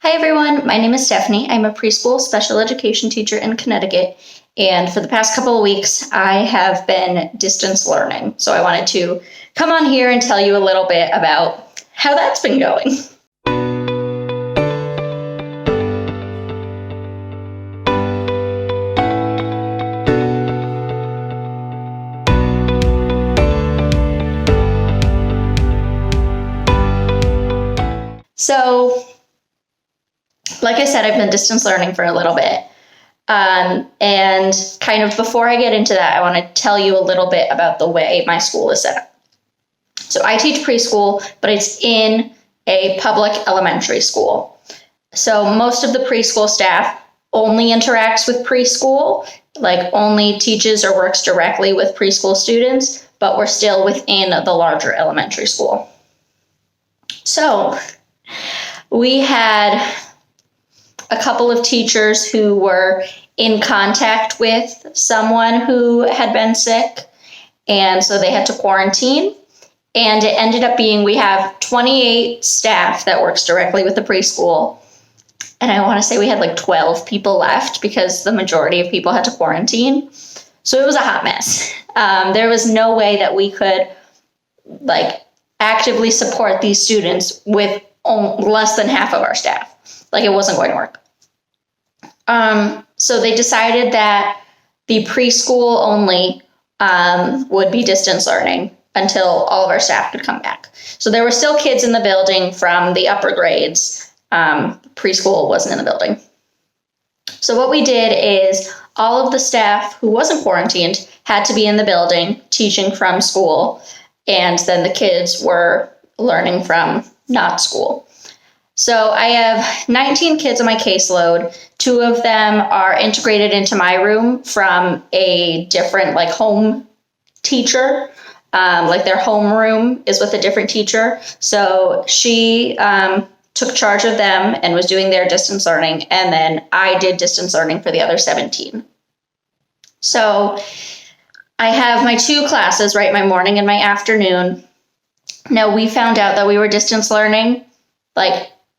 Hi everyone, my name is Stephanie. I'm a preschool special education teacher in Connecticut, and for the past couple of weeks, I have been distance learning. So I wanted to come on here and tell you a little bit about how that's been going. So, like I said, I've been distance learning for a little bit. And kind of before I get into that, I want to tell you a little bit about the way my school is set up. So I teach preschool, but it's in a public elementary school. So most of the preschool staff only interacts with preschool, like only teaches or works directly with preschool students, but we're still within the larger elementary school. So we had a couple of teachers who were in contact with someone who had been sick, and so they had to quarantine. And it ended up being, we have 28 staff that works directly with the preschool. And I want to say we had like 12 people left because the majority of people had to quarantine. So it was a hot mess. There was no way that we could actively support these students with less than half of our staff. It wasn't going to work. So they decided that the preschool only would be distance learning until all of our staff could come back. So there were still kids in the building from the upper grades. Preschool wasn't in the building. So what we did is all of the staff who wasn't quarantined had to be in the building teaching from school, and then the kids were learning from not school. So I have 19 kids on my caseload. 2 of them are integrated into my room from a different home teacher. Their home room is with a different teacher. So she took charge of them and was doing their distance learning. And then I did distance learning for the other 17. So I have my 2 classes, right? My morning and my afternoon. Now we found out that we were distance learning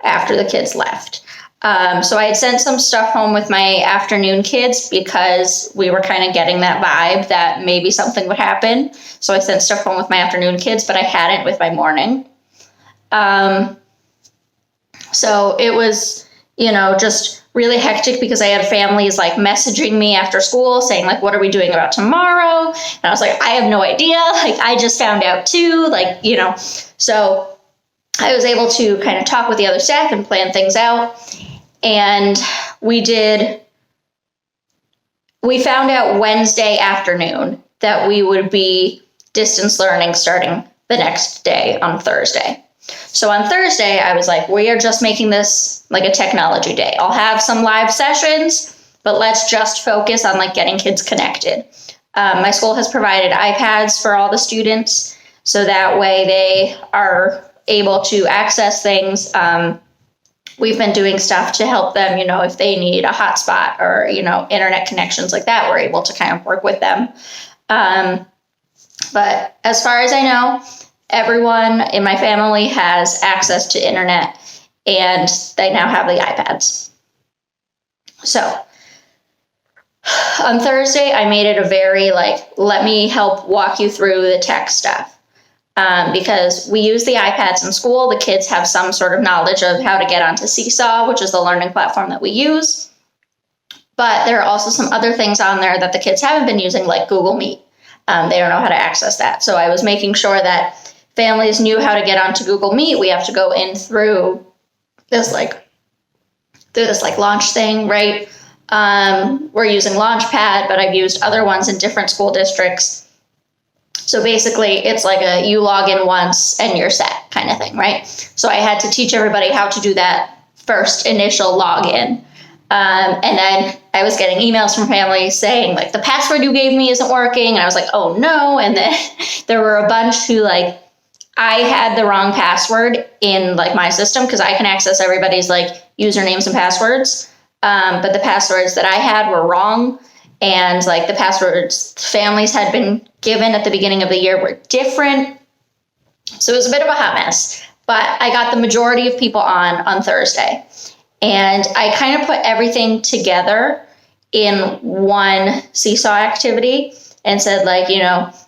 after the kids left. So I had sent some stuff home with my afternoon kids because we were kind of getting that vibe that maybe something would happen. So I sent stuff home with my afternoon kids, but I hadn't with my morning. So it was, just really hectic because I had families messaging me after school saying what are we doing about tomorrow? And I was like, I have no idea. I just found out too, so I was able to kind of talk with the other staff and plan things out. And we found out Wednesday afternoon that we would be distance learning starting the next day on Thursday. So on Thursday, I was like, we are just making this a technology day. I'll have some live sessions, but let's just focus on getting kids connected. My school has provided iPads for all the students, so that way they are able to access things. We've been doing stuff to help them, if they need a hotspot or, internet connections like that, we're able to kind of work with them. But as far as I know, everyone in my family has access to internet and they now have the iPads. So on Thursday, I made it a very let me help walk you through the tech stuff. Because we use the iPads in school, the kids have some sort of knowledge of how to get onto Seesaw, which is the learning platform that we use. But there are also some other things on there that the kids haven't been using, like Google Meet. They don't know how to access that. So I was making sure that families knew how to get onto Google Meet. We have to go in through this launch thing, right? We're using Launchpad, but I've used other ones in different school districts. So basically, it's you log in once and you're set kind of thing, right? So I had to teach everybody how to do that first initial login. And then I was getting emails from families saying, the password you gave me isn't working. And I was like, oh, no. And then there were a bunch who, I had the wrong password in, my system because I can access everybody's, usernames and passwords. But the passwords that I had were wrong. And the passwords families had been given at the beginning of the year were different. So it was a bit of a hot mess, but I got the majority of people on Thursday. And I kind of put everything together in one Seesaw activity and said, like,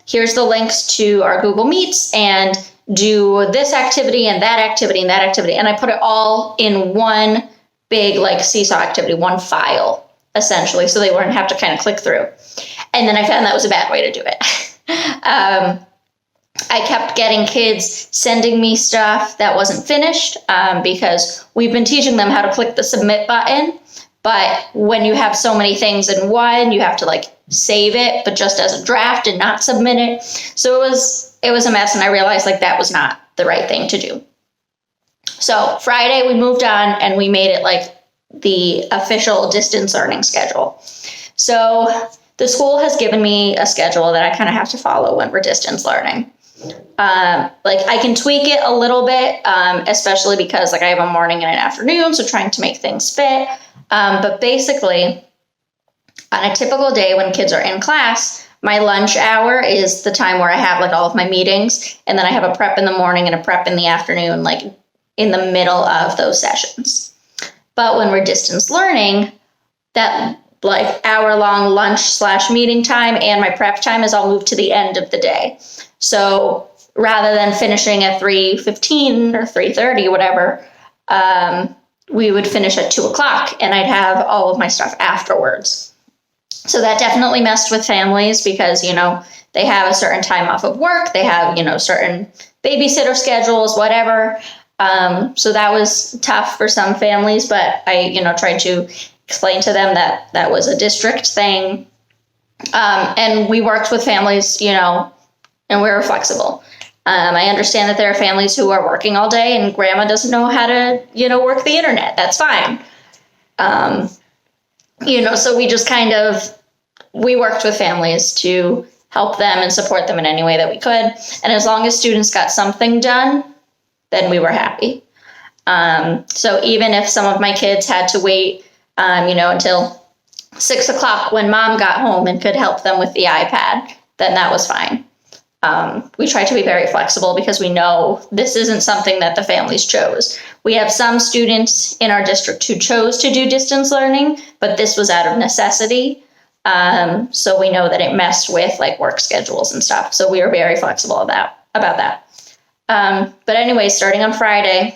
here's the links to our Google Meets, and do this activity and that activity and that activity. And I put it all in one big like Seesaw activity, one file, essentially, so they wouldn't have to kind of click through. And then I found that was a bad way to do it. I kept getting kids sending me stuff that wasn't finished because we've been teaching them how to click the submit button. But when you have so many things in one, you have to like save it, but just as a draft and not submit it. So it was a mess. And I realized like that was not the right thing to do. So Friday we moved on and we made it like the official distance learning schedule. So the school has given me a schedule that I kind of have to follow when we're distance learning. Like I can tweak it a little bit, especially because like I have a morning and an afternoon, so trying to make things fit. But basically, on a typical day when kids are in class, my lunch hour is the time where I have like all of my meetings, and then I have a prep in the morning and a prep in the afternoon, like in the middle of those sessions. But when we're distance learning, that like hour-long lunch/meeting time and my prep time is all moved to the end of the day. So rather than finishing at 3:15 or 3:30, whatever, we would finish at 2:00 and I'd have all of my stuff afterwards. So that definitely messed with families because, they have a certain time off of work. They have, certain babysitter schedules, whatever. So that was tough for some families, but I, tried to explain to them that that was a district thing. And we worked with families, and we were flexible. I understand that there are families who are working all day and grandma doesn't know how to, work the internet. That's fine. So we just we worked with families to help them and support them in any way that we could. And as long as students got something done, then we were happy. So even if some of my kids had to wait, until 6:00 when mom got home and could help them with the iPad, then that was fine. We try to be very flexible because we know this isn't something that the families chose. We have some students in our district who chose to do distance learning, but this was out of necessity. So we know that it messed with like work schedules and stuff. So we were very flexible about that. But anyway, starting on Friday,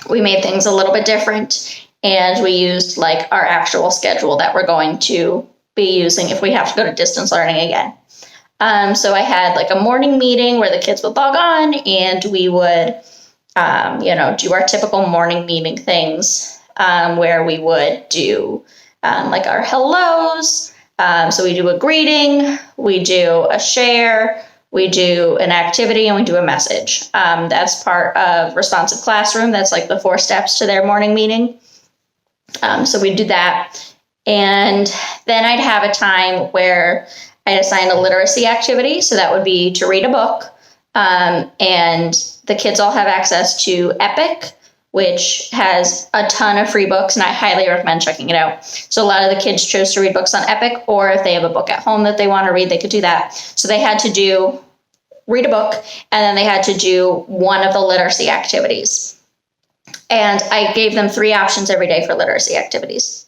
we made things a little bit different and we used like our actual schedule that we're going to be using if we have to go to distance learning again. So I had like a morning meeting where the kids would log on and we would, do our typical morning meeting things, where we would do, like our hellos. So we do a greeting, we do a share, we do an activity, and we do a message. That's part of Responsive Classroom. That's like the 4 steps to their morning meeting. So we do that. And then I'd have a time where I'd assign a literacy activity. So that would be to read a book. And the kids all have access to Epic, which has a ton of free books, and I highly recommend checking it out. So a lot of the kids chose to read books on Epic, or if they have a book at home that they want to read, they could do that. So they had to read a book, and then they had to do one of the literacy activities. And I gave them 3 options every day for literacy activities,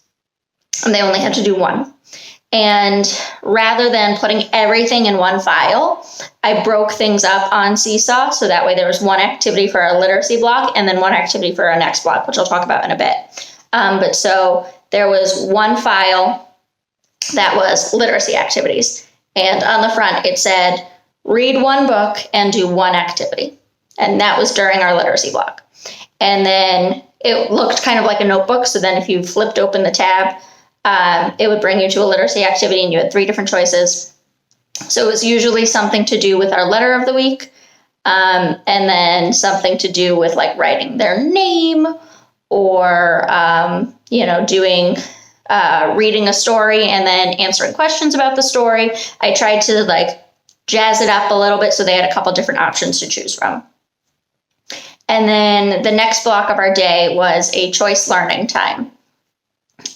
and they only had to do one. And rather than putting everything in one file, I broke things up on Seesaw. So that way there was one activity for our literacy block and then one activity for our next block, which I'll talk about in a bit. But so there was one file that was literacy activities. And on the front, it said, read one book and do one activity. And that was during our literacy block. And then it looked kind of like a notebook. So then if you flipped open the tab, it would bring you to a literacy activity and you had 3 different choices. So it was usually something to do with our letter of the week, and then something to do with like writing their name or, doing, reading a story and then answering questions about the story. I tried to like jazz it up a little bit so they had a couple different options to choose from. And then the next block of our day was a choice learning time.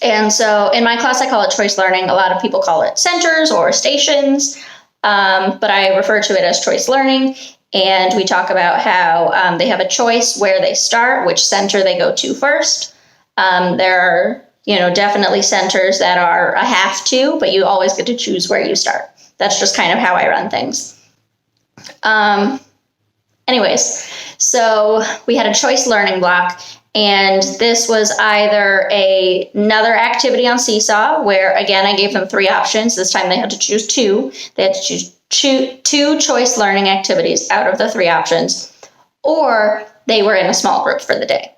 And so in my class, I call it choice learning. A lot of people call it centers or stations, but I refer to it as choice learning. And we talk about how they have a choice where they start, which center they go to first. There are, definitely centers that are a have to, but you always get to choose where you start. That's just kind of how I run things. Anyways, so we had a choice learning block, and this was either another activity on Seesaw, where again, I gave them 3 options. This time they had to choose 2. They had to choose 2 choice learning activities out of the 3 options, or they were in a small group for the day.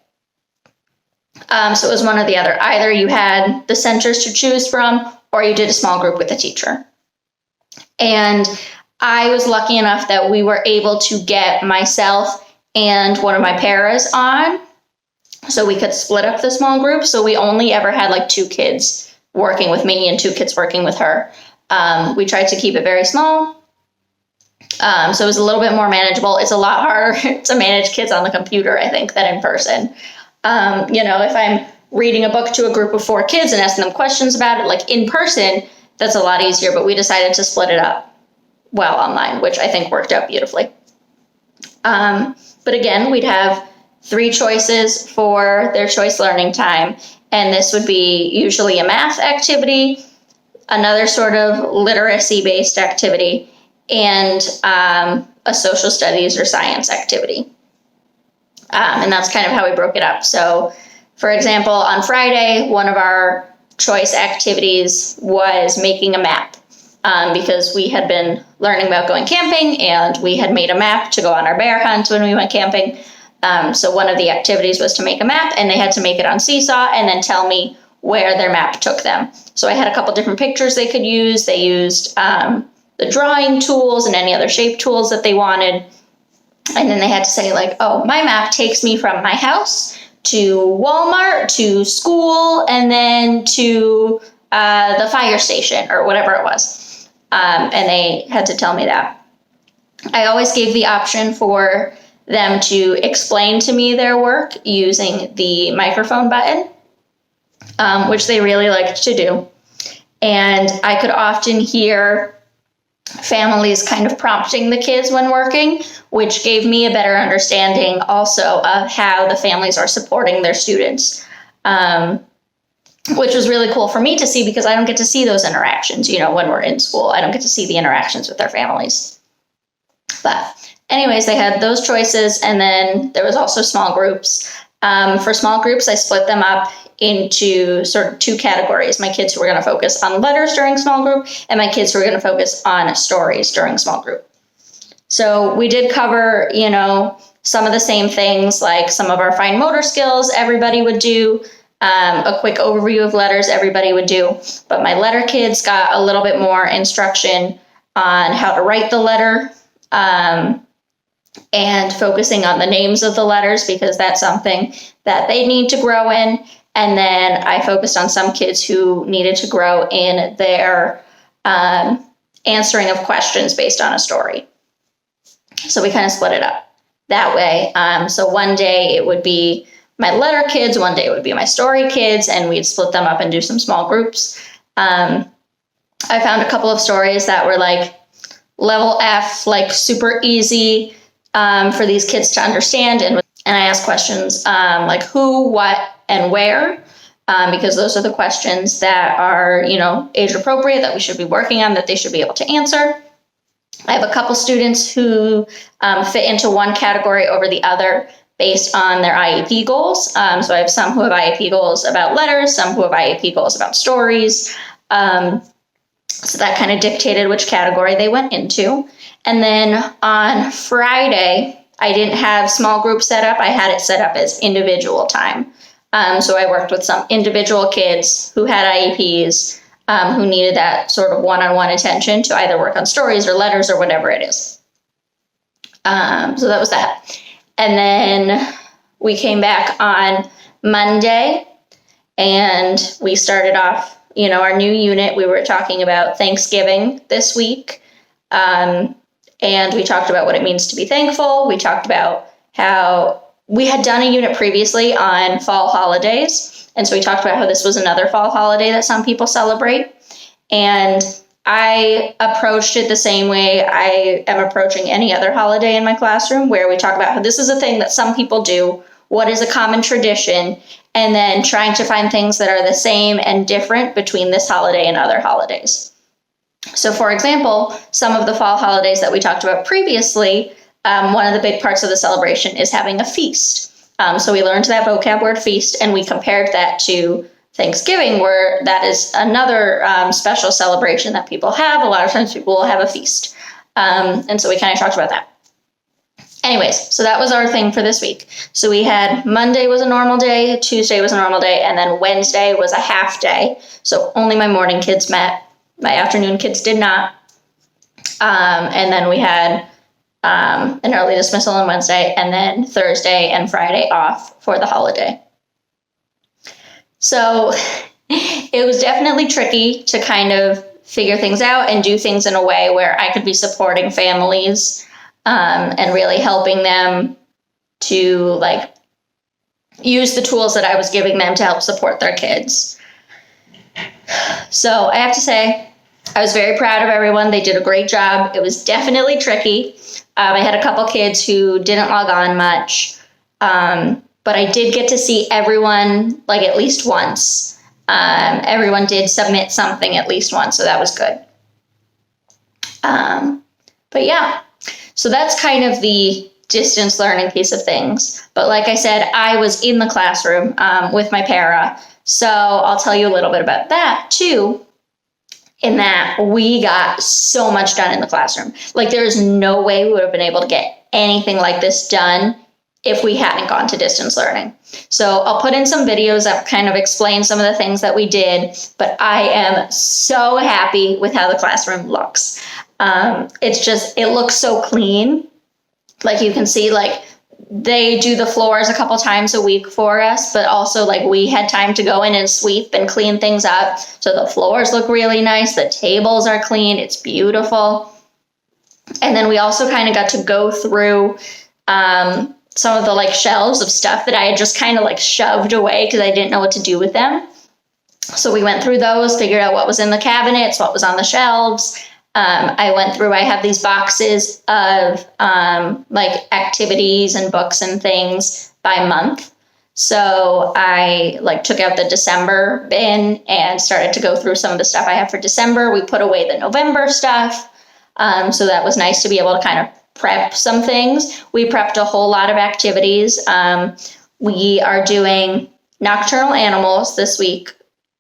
So it was one or the other. Either you had the centers to choose from, or you did a small group with a teacher. And I was lucky enough that we were able to get myself and one of my paras on, so we could split up the small group. So we only ever had like 2 kids working with me and 2 kids working with her. We tried to keep it very small. So it was a little bit more manageable. It's a lot harder to manage kids on the computer, I think, than in person. If I'm reading a book to a group of 4 kids and asking them questions about it, like in person, that's a lot easier. But we decided to split it up well online, which I think worked out beautifully. But again, we'd have 3 choices for their choice learning time. And this would be usually a math activity, another sort of literacy-based activity, and a social studies or science activity. And that's kind of how we broke it up. So, for example, on Friday, one of our choice activities was making a map, because we had been learning about going camping, and we had made a map to go on our bear hunt when we went camping. So one of the activities was to make a map, and they had to make it on Seesaw and then tell me where their map took them. So I had a couple different pictures they could use. They used the drawing tools and any other shape tools that they wanted. And then they had to say, like, oh, my map takes me from my house to Walmart, to school, and then to the fire station, or whatever it was. And they had to tell me that. I always gave the option for them to explain to me their work using the microphone button, which they really liked to do. And I could often hear families kind of prompting the kids when working, which gave me a better understanding also of how the families are supporting their students, which was really cool for me to see, because I don't get to see those interactions, when we're in school. I don't get to see the interactions with their families. But anyways, they had those choices, and then there was also small groups. For small groups, I split them up into sort of 2 categories: my kids who were going to focus on letters during small group, and my kids who were going to focus on stories during small group. So we did cover, some of the same things, like some of our fine motor skills everybody would do, a quick overview of letters everybody would do, but my letter kids got a little bit more instruction on how to write the letter, and focusing on the names of the letters, because that's something that they need to grow in. And then I focused on some kids who needed to grow in their answering of questions based on a story. So we kind of split it up that way. So one day it would be my letter kids, one day it would be my story kids, and we'd split them up and do some small groups. I found a couple of stories that were like level F, like super easy for these kids to understand. And I asked questions like who, what, and where, because those are the questions that are, age appropriate, that we should be working on, that they should be able to answer. I have a couple students who fit into one category over the other based on their IEP goals. So I have some who have IEP goals about letters, some who have IEP goals about stories. So that kind of dictated which category they went into. And then on Friday, I didn't have small group set up. I had it set up as individual time. So I worked with some individual kids who had IEPs, who needed that sort of one-on-one attention to either work on stories or letters or whatever it is. So that was that. And then we came back on Monday, and we started off, our new unit. We were talking about Thanksgiving this week. And we talked about what it means to be thankful. We talked about how we had done a unit previously on fall holidays. And so we talked about how this was another fall holiday that some people celebrate. And I approached it the same way I am approaching any other holiday in my classroom, where we talk about how this is a thing that some people do what is a common tradition, and then trying to find things that are the same and different between this holiday and other holidays. So, for example, some of the fall holidays that we talked about previously, one of the big parts of the celebration is having a feast. So we learned that vocab word feast, and we compared that to Thanksgiving, where that is another special celebration that people have. A lot of times people will have a feast. And so we kind of talked about that. Anyways, so that was our thing for this week. So we had Monday was a normal day, Tuesday was a normal day, and then Wednesday was a half day. So only my morning kids met. My afternoon kids did not. And then we had an early dismissal on Wednesday, and then Thursday and Friday off for the holiday. So it was definitely tricky to kind of figure things out and do things in a way where I could be supporting families and really helping them to like use the tools that I was giving them to help support their kids. So I have to say, I was very proud of everyone. They did a great job. It was definitely tricky. I had a couple kids who didn't log on much, but I did get to see everyone like at least once. Everyone did submit something at least once, so that was good. But yeah, so that's kind of the distance learning piece of things. But like I said, I was in the classroom with my para, so I'll tell you a little bit about that too. In that we got so much done in the classroom. Like there's no way we would have been able to get anything like this done if we hadn't gone to distance learning. So I'll put in some videos that kind of explain some of the things that we did, but I am so happy with how the classroom looks. It looks so clean. Like you can see, like they do the floors a couple times a week for us, but also like we had time to go in and sweep and clean things up. So the floors look really nice. The tables are clean. It's beautiful. And then we also kind of got to go through some of the like shelves of stuff that I had just kind of like shoved away because I didn't know what to do with them. So we went through those, figured out what was in the cabinets, what was on the shelves. I have these boxes of like activities and books and things by month. So I like took out the December bin and started to go through some of the stuff I have for December. We put away the November stuff. So that was nice to be able to kind of prep some things. We prepped a whole lot of activities. We are doing nocturnal animals this week,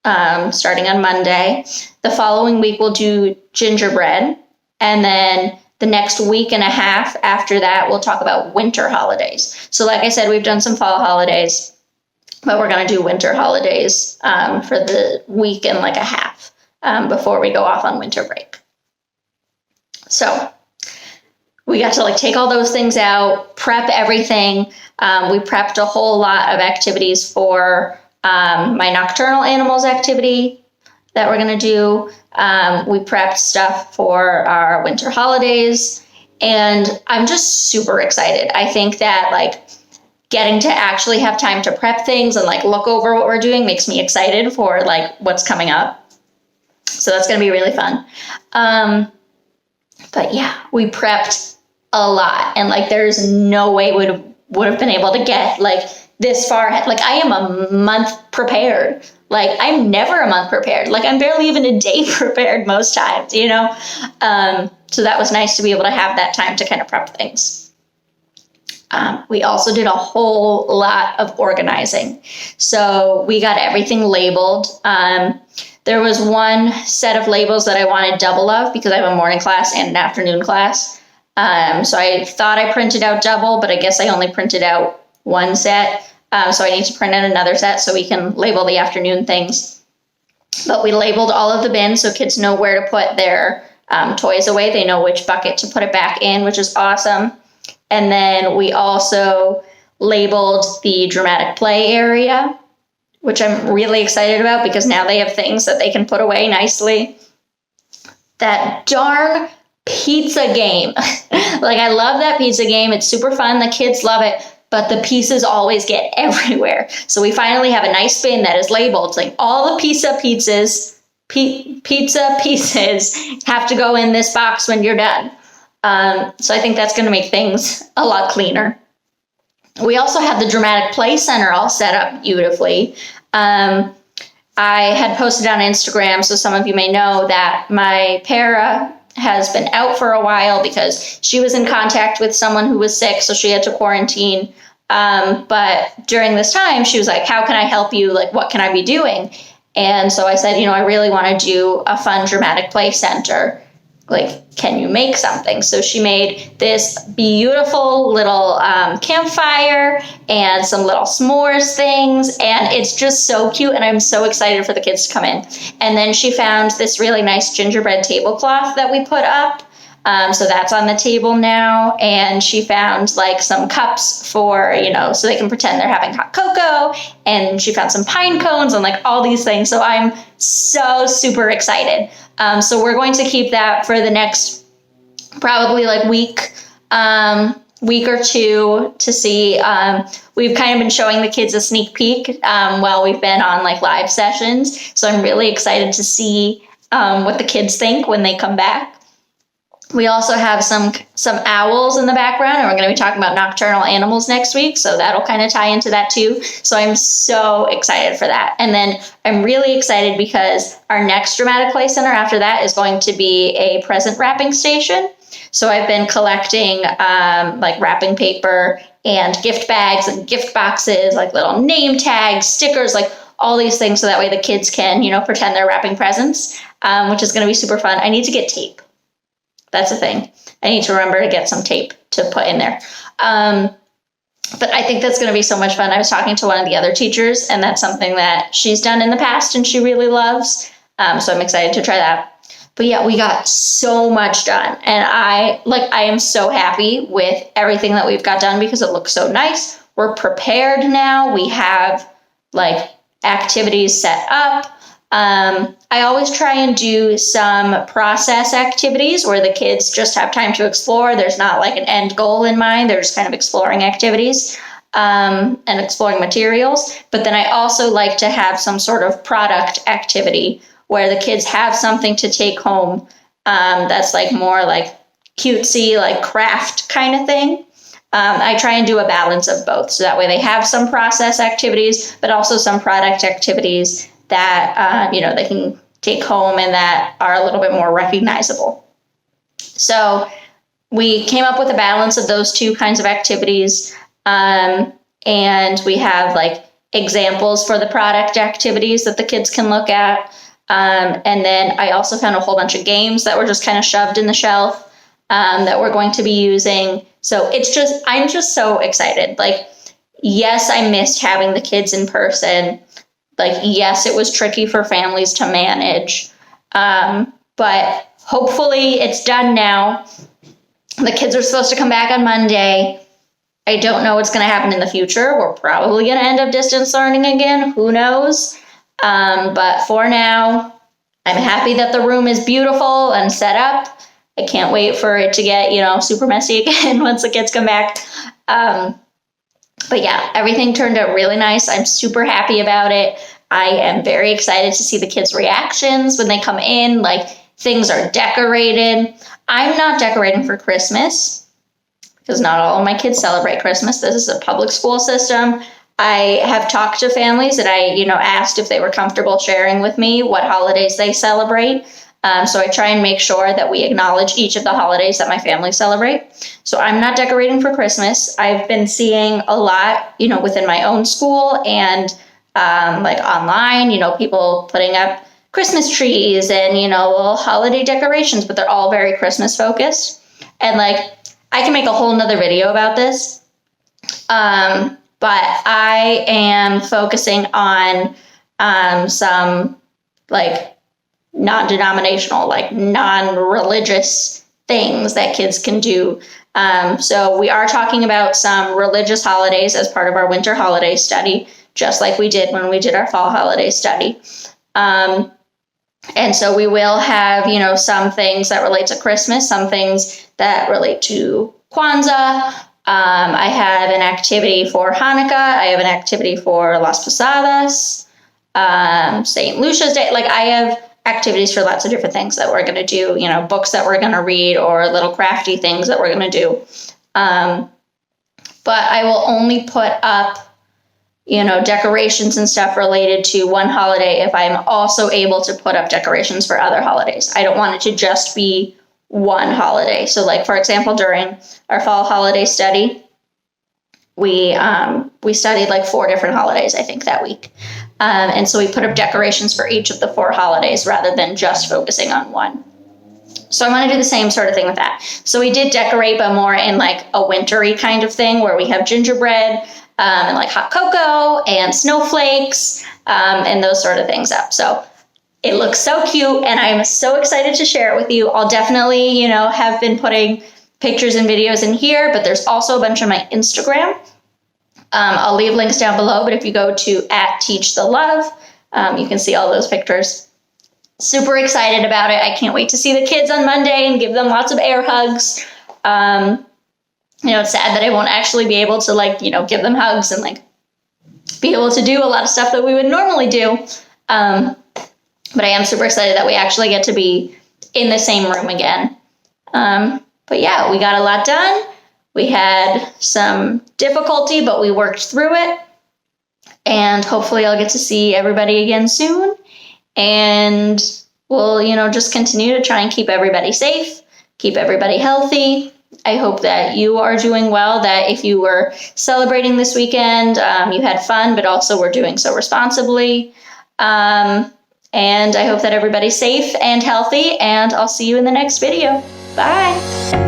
starting on Monday. The following week, we'll do gingerbread. And then the next week and a half after that, we'll talk about winter holidays. So like I said, we've done some fall holidays, but we're going to do winter holidays for the week and like a half before we go off on winter break. So we got to like take all those things out, prep everything. We prepped a whole lot of activities for my nocturnal animals activity that we're going to do. We prepped stuff for our winter holidays, and I'm just super excited. I think that like getting to actually have time to prep things and like look over what we're doing makes me excited for like what's coming up. So that's going to be really fun. But yeah, we prepped a lot, and like there's no way we would have been able to get like this far ahead. Like I am a month prepared. Like I'm never a month prepared. Like I'm barely even a day prepared most times, you know? So that was nice to be able to have that time to kind of prep things. We also did a whole lot of organizing. So we got everything labeled. There was one set of labels that I wanted double of because I have a morning class and an afternoon class. So I thought I printed out double, but I guess I only printed out one set. So I need to print out another set so we can label the afternoon things. But we labeled all of the bins so kids know where to put their toys away. They know which bucket to put it back in, which is awesome. And then we also labeled the dramatic play area, which I'm really excited about because now they have things that they can put away nicely. That darn pizza game. Like I love that pizza game. It's super fun. The kids love it. But the pieces always get everywhere. So we finally have a nice bin that is labeled. It's like all the pizza pieces have to go in this box when you're done. So I think that's going to make things a lot cleaner. We also had the Dramatic Play Center all set up beautifully. I had posted on Instagram, so some of you may know that my para has been out for a while because she was in contact with someone who was sick, so she had to quarantine. But during this time, she was like, how can I help you? Like, what can I be doing? And so I said, I really want to do a fun dramatic play center. Like, can you make something? So she made this beautiful little campfire and some little s'mores things. And it's just so cute. And I'm so excited for the kids to come in. And then she found this really nice gingerbread tablecloth that we put up. So that's on the table now. And she found like some cups for, so they can pretend they're having hot cocoa. And she found some pine cones and like all these things. So I'm so super excited. So we're going to keep that for the next probably like week or two to see. We've kind of been showing the kids a sneak peek while we've been on like live sessions. So I'm really excited to see what the kids think when they come back. We also have some owls in the background, and we're going to be talking about nocturnal animals next week, so that'll kind of tie into that too. So I'm so excited for that. And then I'm really excited because our next dramatic play center after that is going to be a present wrapping station. So I've been collecting like wrapping paper and gift bags and gift boxes, like little name tags, stickers, like all these things, so that way the kids can, pretend they're wrapping presents, which is going to be super fun. I need to get tape. That's a thing. I need to remember to get some tape to put in there. But I think that's going to be so much fun. I was talking to one of the other teachers, and that's something that she's done in the past and she really loves. So I'm excited to try that. But yeah, we got so much done. And I am so happy with everything that we've got done because it looks so nice. We're prepared now. We have like activities set up. I always try and do some process activities where the kids just have time to explore. There's not like an end goal in mind. They're just kind of exploring activities and exploring materials. But then I also like to have some sort of product activity where the kids have something to take home that's like more like cutesy, like craft kind of thing. I try and do a balance of both. So that way they have some process activities, but also some product activities that, they can take home and that are a little bit more recognizable. So we came up with a balance of those two kinds of activities. And we have like examples for the product activities that the kids can look at. And then I also found a whole bunch of games that were just kind of shoved in the shelf that we're going to be using. So I'm just so excited. Like, yes, I missed having the kids in person. Like, yes, it was tricky for families to manage, but hopefully it's done now. The kids are supposed to come back on Monday. I don't know what's going to happen in the future. We're probably going to end up distance learning again. Who knows? But for now, I'm happy that the room is beautiful and set up. I can't wait for it to get, super messy again once the kids come back. But yeah, everything turned out really nice. I'm super happy about it. I am very excited to see the kids' reactions when they come in. Like, things are decorated. I'm not decorating for Christmas because not all of my kids celebrate Christmas. This is a public school system. I have talked to families that I, asked if they were comfortable sharing with me what holidays they celebrate. So I try and make sure that we acknowledge each of the holidays that my family celebrate. So I'm not decorating for Christmas. I've been seeing a lot, within my own school and like online, people putting up Christmas trees and, little holiday decorations, but they're all very Christmas focused. And like, I can make a whole nother video about this. But I am focusing on some like non-denominational, like non-religious things that kids can do. So we are talking about some religious holidays as part of our winter holiday study, just like we did when we did our fall holiday study. And so we will have, some things that relate to Christmas, some things that relate to Kwanzaa. I have an activity for Hanukkah. I have an activity for Las Posadas, St. Lucia's Day. Like, I have activities for lots of different things that we're going to do, books that we're going to read or little crafty things that we're going to do. but I will only put up, decorations and stuff related to one holiday if I'm also able to put up decorations for other holidays. I don't want it to just be one holiday. So like, for example, during our fall holiday study, we studied like 4 different holidays, I think, that week. And so we put up decorations for each of the 4 holidays rather than just focusing on one. So I want to do the same sort of thing with that. So we did decorate, but more in like a wintry kind of thing where we have gingerbread and like hot cocoa and snowflakes and those sort of things up. So it looks so cute, and I'm so excited to share it with you. I'll definitely, have been putting pictures and videos in here, but there's also a bunch on my Instagram. I'll leave links down below, but if you go to @TeachTheLove, you can see all those pictures. Super excited about it. I can't wait to see the kids on Monday and give them lots of air hugs. It's sad that I won't actually be able to give them hugs and be able to do a lot of stuff that we would normally do. But I am super excited that we actually get to be in the same room again. But yeah, we got a lot done. We had some difficulty, but we worked through it. And hopefully I'll get to see everybody again soon. And we'll, just continue to try and keep everybody safe, keep everybody healthy. I hope that you are doing well, that if you were celebrating this weekend, you had fun, but also were doing so responsibly. And I hope that everybody's safe and healthy, and I'll see you in the next video. Bye.